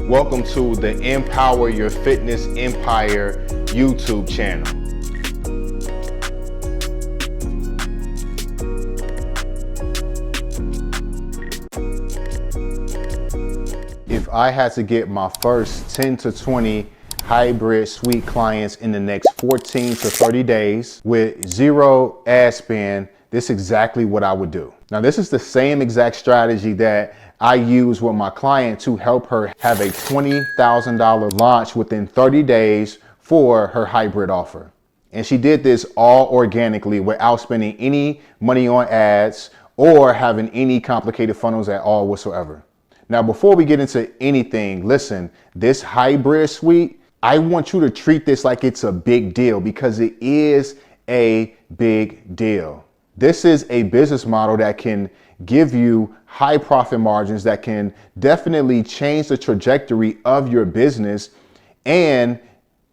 Welcome to the Empower Your Fitness Empire YouTube channel. If I had to get my first 10 to 20 hybrid suite clients in the next 14 to 30 days with zero ad spend, this is exactly what I would do. Now, this is the same exact strategy that I use with my client to help her have a $20,000 launch within 30 days for her hybrid offer. And she did this all organically without spending any money on ads or having any complicated funnels at all whatsoever. Now, before we get into anything, listen, this hybrid suite, I want you to treat this like it's a big deal because it is a big deal. This is a business model that can give you high profit margins, that can definitely change the trajectory of your business and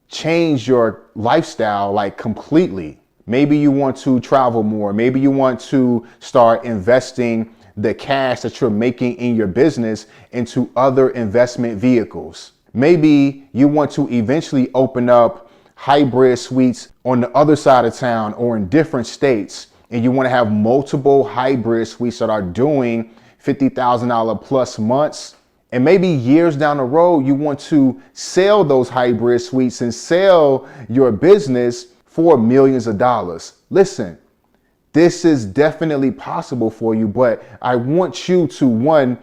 change your lifestyle like completely. Maybe you want to travel more. Maybe you want to start investing the cash that you're making in your business into other investment vehicles. Maybe you want to eventually open up hybrid suites on the other side of town or in different states, and you want to have multiple hybrid suites that are doing $50,000 plus months. And maybe years down the road, you want to sell those hybrid suites and sell your business for millions of dollars. Listen, this is definitely possible for you, but I want you to, one,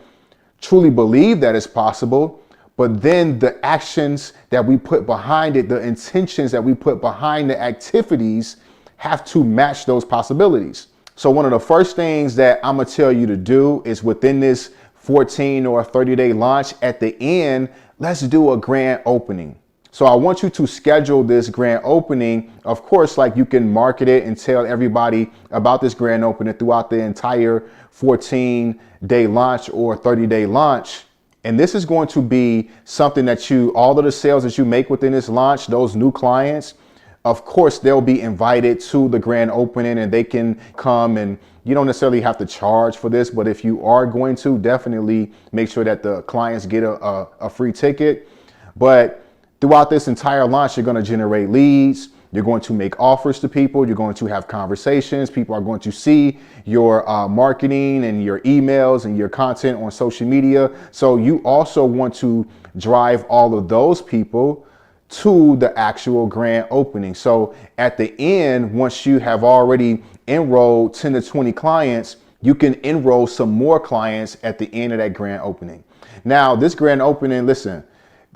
truly believe that it's possible, but then the actions that we put behind it, the intentions that we put behind the activities have to match those possibilities. So one of the first things that I'm gonna tell you to do is within this 14 or 30-day launch, at the end, let's do a grand opening. So I want you to schedule this grand opening. Of course, like you can market it and tell everybody about this grand opening throughout the entire 14-day launch or 30-day launch. And this is going to be something that all of the sales that you make within this launch, those new clients, of course, they'll be invited to the grand opening and they can come, and you don't necessarily have to charge for this, but if you are going to, definitely make sure that the clients get a free ticket. But throughout this entire launch, you're going to generate leads. You're going to make offers to people. You're going to have conversations. People are going to see your marketing and your emails and your content on social media. So you also want to drive all of those people to the actual grand opening. So at the end, once you have already enrolled 10 to 20 clients, you can enroll some more clients at the end of that grand opening. Now, this grand opening, listen,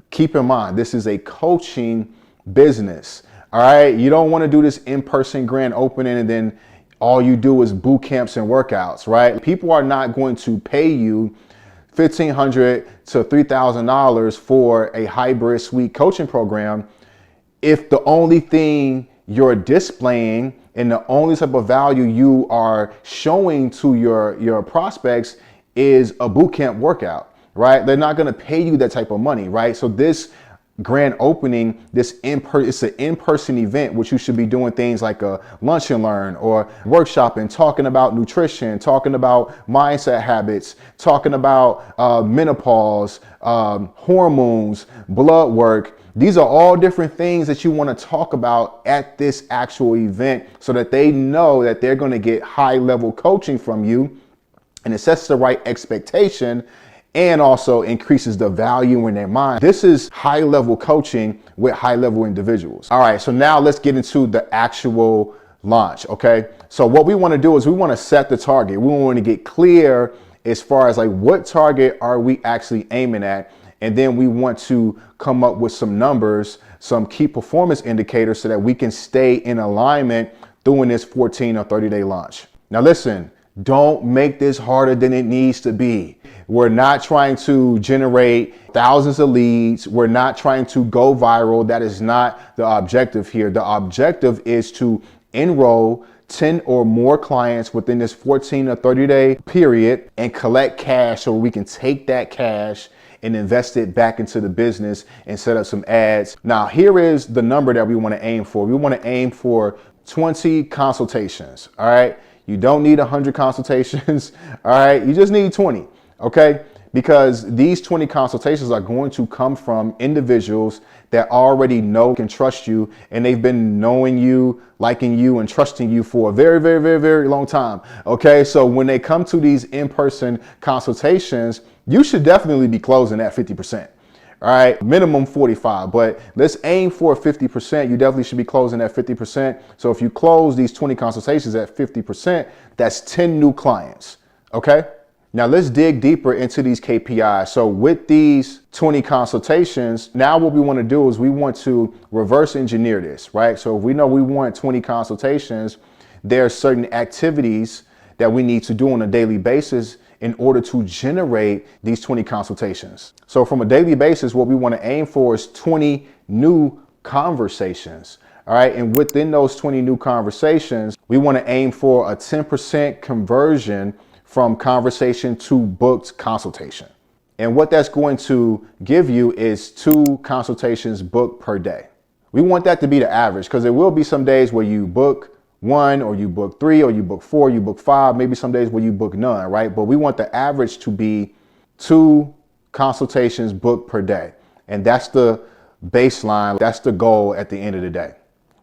keep in mind, this is a coaching business. All right. You don't want to do this in-person grand opening and then all you do is boot camps and workouts, right? People are not going to pay you $1,500 to $3,000 for a hybrid suite coaching program if the only thing you're displaying and the only type of value you are showing to your prospects is a boot camp workout, right? They're not going to pay you that type of money, right? So this grand opening, it's an in-person event, which you should be doing things like a lunch and learn or workshopping, talking about nutrition, talking about mindset habits, talking about menopause, hormones, blood work. These are all different things that you want to talk about at this actual event so that they know that they're going to get high level coaching from you, and it sets the right expectation and also increases the value in their mind. This is high level coaching with high level individuals. All right, so now let's get into the actual launch, okay? So what we wanna do is we wanna set the target. We wanna get clear as far as like what target are we actually aiming at? And then we want to come up with some numbers, some key performance indicators so that we can stay in alignment during this 14 or 30-day launch. Now listen, don't make this harder than it needs to be. We're not trying to generate thousands of leads. We're not trying to go viral. That is not the objective here. The objective is to enroll 10 or more clients within this 14 or 30-day period and collect cash so we can take that cash and invest it back into the business and set up some ads. Now, here is the number that we want to aim for. We want to aim for 20 consultations. All right. You don't need 100 consultations. All right. You just need 20. Okay. because these 20 consultations are going to come from individuals that already know and trust you, and they've been knowing you, liking you, and trusting you for a very, very, very, very long time. Okay, so when they come to these in-person consultations, you should definitely be closing at 50%. All right, minimum 45, but let's aim for 50%. You definitely should be closing at 50%. So if you close these 20 consultations at 50%, that's 10 new clients. Okay. Now let's dig deeper into these KPIs. So with these 20 consultations, now what we want to do is we want to reverse engineer this, right? So if we know we want 20 consultations, there are certain activities that we need to do on a daily basis in order to generate these 20 consultations. So from a daily basis, what we want to aim for is 20 new conversations. All right. And within those 20 new conversations, we want to aim for a 10% conversion from conversation to booked consultation. And what that's going to give you is 2 consultations booked per day. We want that to be the average, because there will be some days where you book 1, or you book 3, or you book 4, you book 5, maybe some days where you book none, right? But we want the average to be 2 consultations booked per day. And that's the baseline. That's the goal at the end of the day.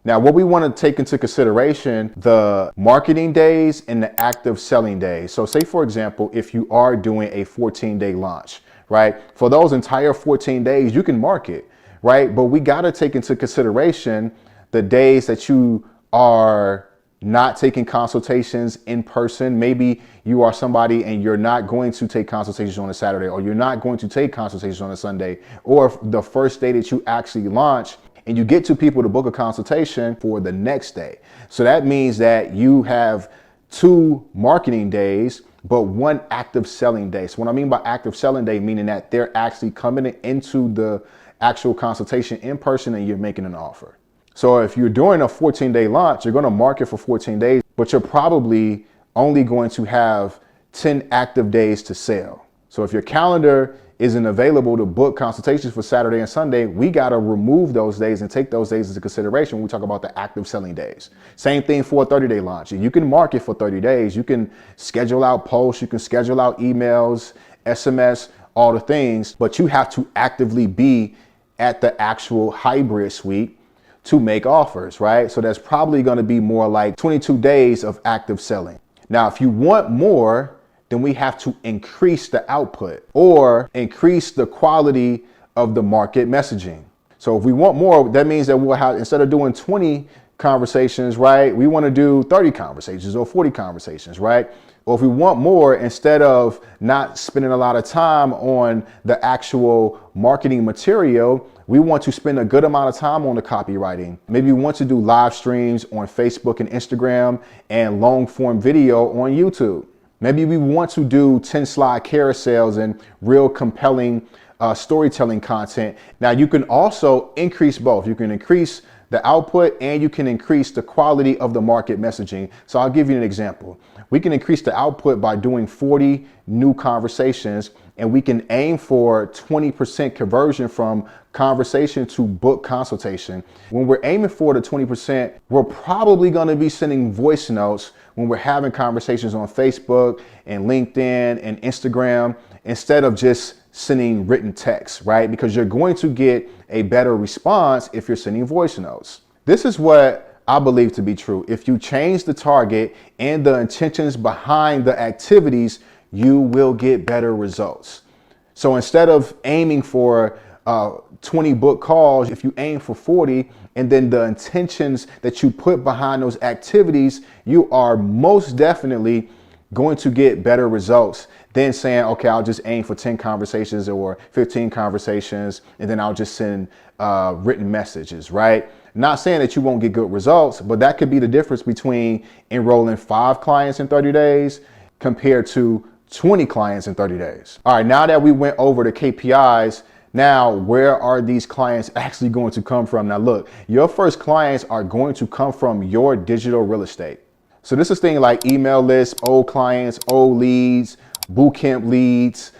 Now, what we want to take into consideration, the marketing days and the active selling days. So say, for example, if you are doing a 14-day launch, right? For those entire 14 days, you can market, right? But we got to take into consideration the days that you are not taking consultations in person. Maybe you are somebody and you're not going to take consultations on a Saturday, or you're not going to take consultations on a Sunday, or the first day that you actually launch and you get 2 people to book a consultation for the next day. So that means that you have 2 marketing days, but 1 active selling day. So what I mean by active selling day, meaning that they're actually coming into the actual consultation in person and you're making an offer. So if you're doing a 14-day launch, you're going to market for 14 days, but you're probably only going to have 10 active days to sell. So if your calendar isn't available to book consultations for Saturday and Sunday, we got to remove those days and take those days into consideration when we talk about the active selling days. Same thing for a 30-day launch. You can market for 30 days. You can schedule out posts. You can schedule out emails, SMS, all the things, but you have to actively be at the actual hybrid suite to make offers, right? So that's probably going to be more like 22 days of active selling. Now, if you want more, then we have to increase the output or increase the quality of the market messaging. So if we want more, that means that we'll have, instead of doing 20 conversations, right, we want to do 30 conversations or 40 conversations, right? Or if we want more, instead of not spending a lot of time on the actual marketing material, we want to spend a good amount of time on the copywriting. Maybe we want to do live streams on Facebook and Instagram and long form video on YouTube. Maybe we want to do 10 slide carousels and real compelling storytelling content. Now you can also increase both. You can increase the output and you can increase the quality of the market messaging. So I'll give you an example. We can increase the output by doing 40 new conversations, and we can aim for 20% conversion from conversation to book consultation. When we're aiming for the 20%, we're probably going to be sending voice notes when we're having conversations on Facebook and LinkedIn and Instagram, instead of just sending written text, right? Because you're going to get a better response if you're sending voice notes. This is what I believe to be true. If you change the target and the intentions behind the activities, you will get better results. So instead of aiming for 20 book calls, if you aim for 40, and then the intentions that you put behind those activities, you are most definitely going to get better results than saying, okay, I'll just aim for 10 conversations or 15 conversations, and then I'll just send written messages, right? Not saying that you won't get good results, but that could be the difference between enrolling 5 clients in 30 days compared to 20 clients in 30 days. All right, now that we went over the KPIs, now where are these clients actually going to come from? Now look, your first clients are going to come from your digital real estate. So this is things like email lists, old clients, old leads, bootcamp leads,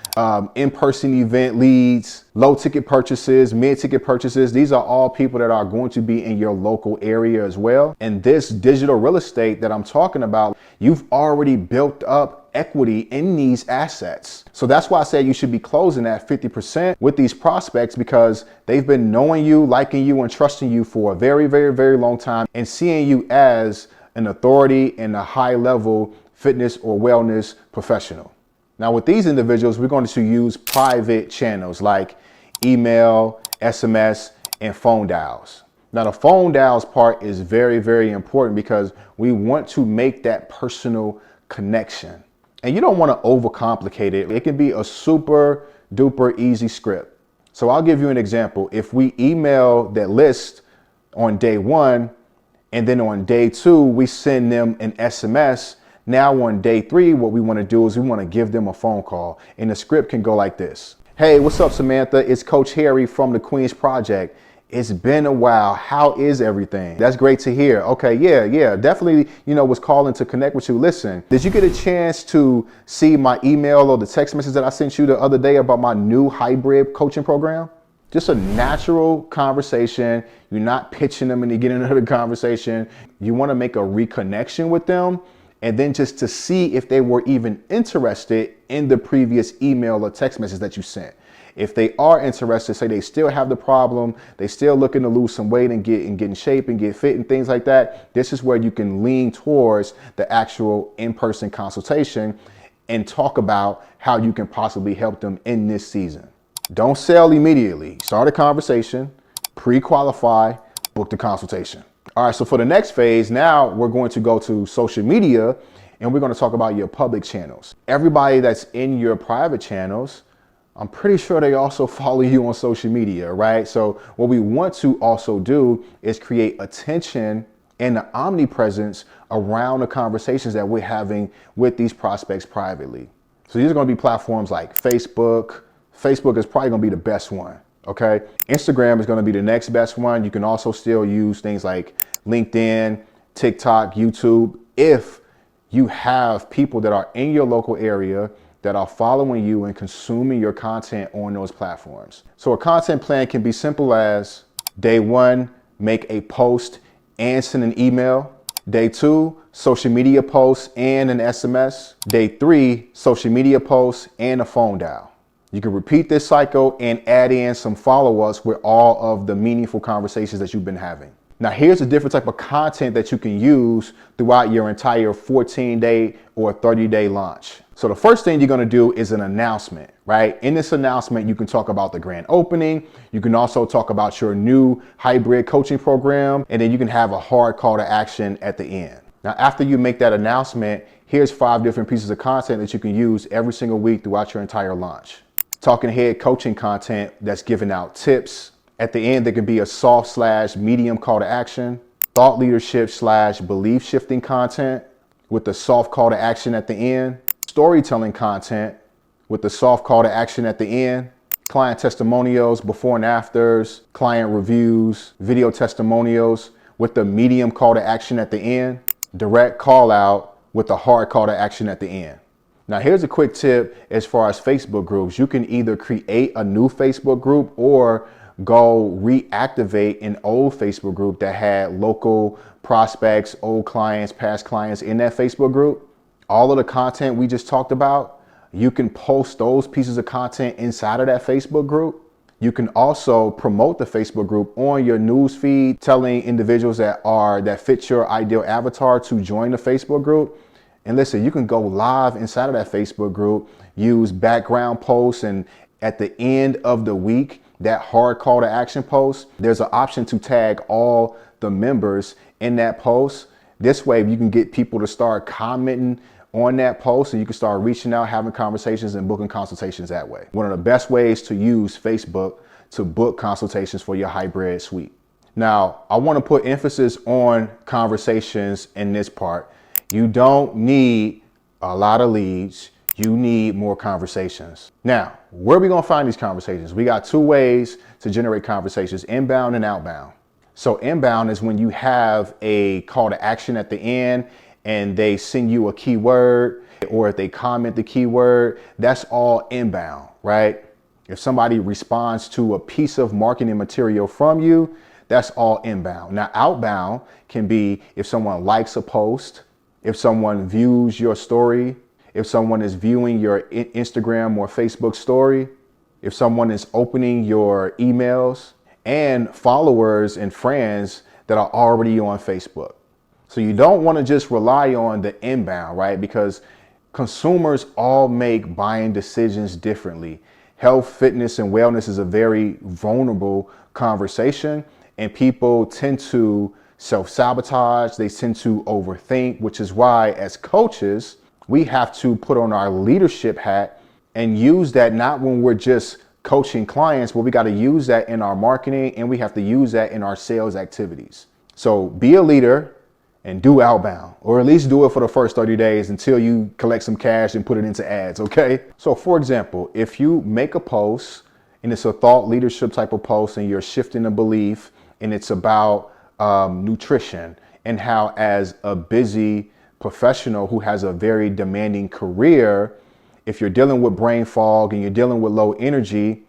in-person event leads, low ticket purchases, mid ticket purchases. These are all people that are going to be in your local area as well. And this digital real estate that I'm talking about, you've already built up equity in these assets. So that's why I said you should be closing at 50% with these prospects, because they've been knowing you, liking you, and trusting you for a very, very, very long time, and seeing you as an authority and a high level fitness or wellness professional. Now with these individuals, we're going to use private channels like email, SMS, and phone dials. Now the phone dials part is very, very important because we want to make that personal connection. And you don't want to overcomplicate it. It can be a super duper easy script. So I'll give you an example. If we email that list on day 1, and then on day 2, we send them an SMS. Now on day 3, what we want to do is we want to give them a phone call. And the script can go like this. Hey, what's up, Samantha? It's Coach Harry from the Queen's Project. It's been a while. How is everything? That's great to hear. Okay, yeah, definitely, was calling to connect with you. Listen, did you get a chance to see my email or the text message that I sent you the other day about my new hybrid coaching program? Just a natural conversation. You're not pitching them and you get into the conversation. You want to make a reconnection with them, and then just to see if they were even interested in the previous email or text message that you sent. If they are interested, say they still have the problem, they still looking to lose some weight and get in shape and get fit and things like that, this is where you can lean towards the actual in-person consultation and talk about how you can possibly help them in this season. Don't sell immediately. Start a conversation, pre-qualify, book the consultation. All right, so for the next phase, now we're going to go to social media and we're going to talk about your public channels. Everybody that's in your private channels, I'm pretty sure they also follow you on social media, right? So what we want to also do is create attention and the omnipresence around the conversations that we're having with these prospects privately. So these are going to be platforms like Facebook. Facebook is probably going to be the best one, okay? Instagram is going to be the next best one. You can also still use things like LinkedIn, TikTok, YouTube, if you have people that are in your local area that are following you and consuming your content on those platforms. So a content plan can be simple as day 1, make a post and send an email. Day 2, social media posts and an SMS. Day 3, social media posts and a phone dial. You can repeat this cycle and add in some follow-ups with all of the meaningful conversations that you've been having. Now, here's a different type of content that you can use throughout your entire 14-day or 30-day launch. So the first thing you're going to do is an announcement, right? In this announcement, you can talk about the grand opening. You can also talk about your new hybrid coaching program, and then you can have a hard call to action at the end. Now, after you make that announcement, here's 5 different pieces of content that you can use every single week throughout your entire launch. Talking head coaching content that's giving out tips. At the end, there could be a soft/medium call to action. Thought leadership / belief shifting content with the soft call to action at the end. Storytelling content with the soft call to action at the end. Client testimonials, before and afters, client reviews, video testimonials with the medium call to action at the end. Direct call out with the hard call to action at the end. Now, here's a quick tip as far as Facebook groups. You can either create a new Facebook group or go reactivate an old Facebook group that had local prospects, old clients, past clients in that Facebook group. All of the content we just talked about, you can post those pieces of content inside of that Facebook group. You can also promote the Facebook group on your news feed, telling individuals that fit your ideal avatar to join the Facebook group. And listen, you can go live inside of that Facebook group, use background posts, and at the end of the week, that hard call to action post, there's an option to tag all the members in that post. This way you can get people to start commenting on that post and you can start reaching out, having conversations and booking consultations that way. One of the best ways to use Facebook to book consultations for your hybrid suite. Now, I want to put emphasis on conversations in this part. You don't need a lot of leads. You need more conversations. Now, where are we going to find these conversations? We got 2 ways to generate conversations, inbound and outbound. So inbound is when you have a call to action at the end and they send you a keyword, or if they comment the keyword, that's all inbound, right? If somebody responds to a piece of marketing material from you, that's all inbound. Now, outbound can be if someone likes a post, if someone views your story, if someone is viewing your Instagram or Facebook story, if someone is opening your emails, and followers and friends that are already on Facebook. So you don't want to just rely on the inbound, right? Because consumers all make buying decisions differently. Health, fitness, and wellness is a very vulnerable conversation, and people tend to self-sabotage. They tend to overthink, which is why as coaches, we have to put on our leadership hat and use that not when we're just coaching clients, but we got to use that in our marketing, and we have to use that in our sales activities. So be a leader and do outbound, or at least do it for the first 30 days until you collect some cash and put it into ads, okay? So for example, if you make a post and it's a thought leadership type of post and you're shifting a belief and it's about nutrition and how as a busy professional who has a very demanding career, if you're dealing with brain fog and you're dealing with low energy,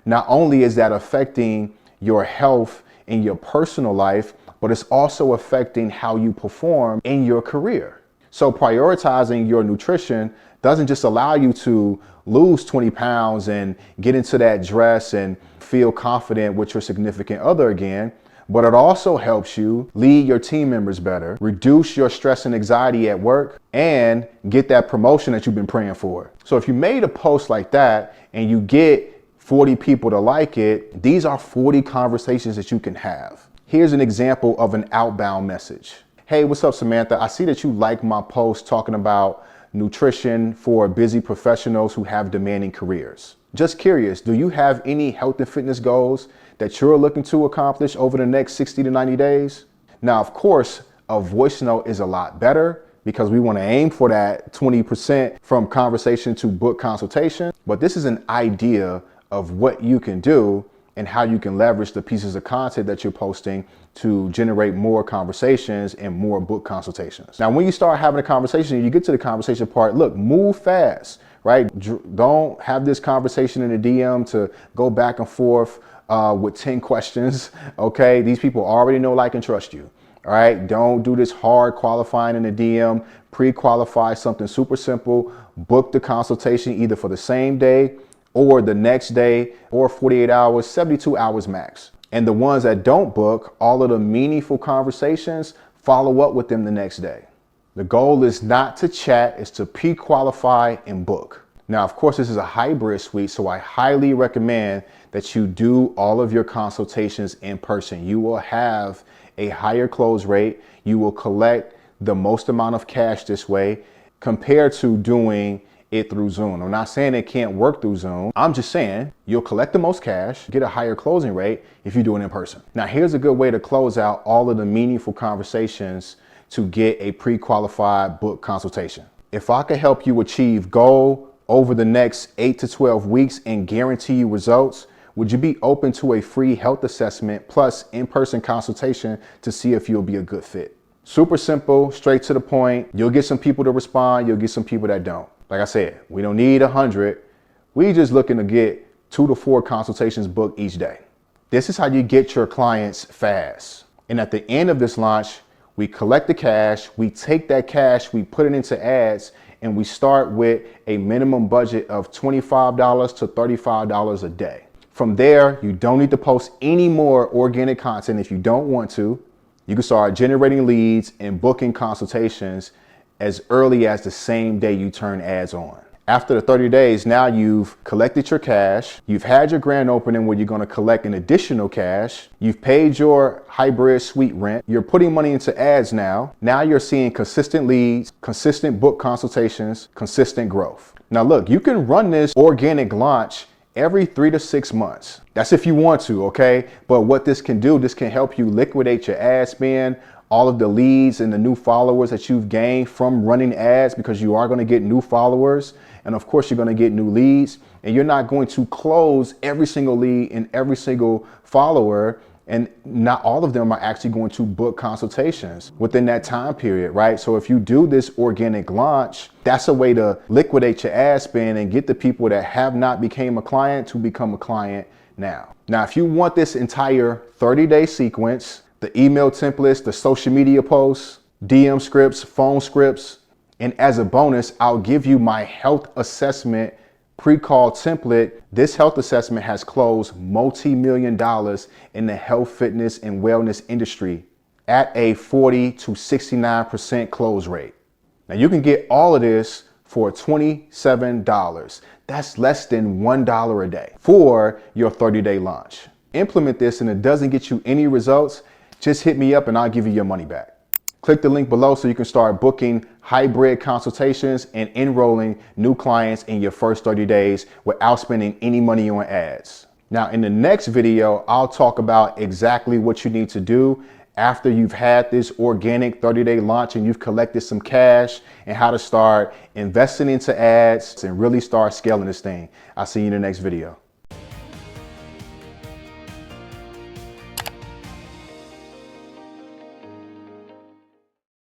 not only is that affecting your health in your personal life, but it's also affecting how you perform in your career. So prioritizing your nutrition doesn't just allow you to lose 20 pounds and get into that dress and feel confident with your significant other again, but it also helps you lead your team members better, reduce your stress and anxiety at work, and get that promotion that you've been praying for. So if you made a post like that and you get 40 people to like it, these are 40 conversations that you can have. Here's an example of an outbound message. Hey, what's up, Samantha? I see that you like my post talking about nutrition for busy professionals who have demanding careers. Just curious, do you have any health and fitness goals that you're looking to accomplish over the next 60 to 90 days? Now, of course, a voice note is a lot better because we want to aim for that 20% from conversation to book consultation. But this is an idea of what you can do and how you can leverage the pieces of content that you're posting to generate more conversations and more book consultations. Now, when you start having a conversation, you get to the conversation part, look, move fast, right? Don't have this conversation in the DM to go back and forth with 10 questions, okay? These people already know, like, and trust you, all right? Don't do this hard qualifying in the DM. Pre-qualify something super simple. Book the consultation either for the same day or the next day, or 48 hours, 72 hours max. And the ones that don't book, all of the meaningful conversations, follow up with them the next day. The goal is not to chat, it's to pre-qualify and book. Now, of course, this is a hybrid suite, so I highly recommend that you do all of your consultations in person. You will have a higher close rate. You will collect the most amount of cash this way compared to doing it through Zoom. I'm not saying it can't work through Zoom. I'm just saying you'll collect the most cash, get a higher closing rate if you do it in person. Now, here's a good way to close out all of the meaningful conversations to get a pre-qualified book consultation. If I could help you achieve goal over the next 8 to 12 weeks and guarantee you results, would you be open to a free health assessment plus in-person consultation to see if you'll be a good fit? Super simple, straight to the point. You'll get some people to respond. You'll get some people that don't. Like I said, we don't need 100. We just looking to get 2 to 4 consultations booked each day. This is how you get your clients fast. And at the end of this launch, we collect the cash, we take that cash, we put it into ads, and we start with a minimum budget of $25 to $35 a day. From there, you don't need to post any more organic content if you don't want to. You can start generating leads and booking consultations as early as the same day you turn ads on. After the 30 days, now you've collected your cash, you've had your grand opening where you're gonna collect an additional cash, you've paid your hybrid suite rent, you're putting money into ads now. Now you're seeing consistent leads, consistent book consultations, consistent growth. Now look, you can run this organic launch every 3 to 6 months. That's if you want to, okay? But what this can do, this can help you liquidate your ad spend, all of the leads and the new followers that you've gained from running ads, because you are going to get new followers. And of course, you're going to get new leads, and you're not going to close every single lead and every single follower. And not all of them are actually going to book consultations within that time period, right? So if you do this organic launch, that's a way to liquidate your ad spend and get the people that have not became a client to become a client now. Now, if you want this entire 30-day sequence, the email templates, the social media posts, DM scripts, phone scripts, And as a bonus, I'll give you my health assessment pre-call template. This health assessment has closed multi-million dollars in the health, fitness, and wellness industry at a 40 to 69% close rate. Now you can get all of this for $27. That's less than $1 a day for your 30-day launch. Implement this and it doesn't get you any results, just hit me up and I'll give you your money back. Click the link below so you can start booking hybrid consultations and enrolling new clients in your first 30 days without spending any money on ads. Now in the next video, I'll talk about exactly what you need to do after you've had this organic 30-day launch and you've collected some cash, and how to start investing into ads and really start scaling this thing. I'll see you in the next video.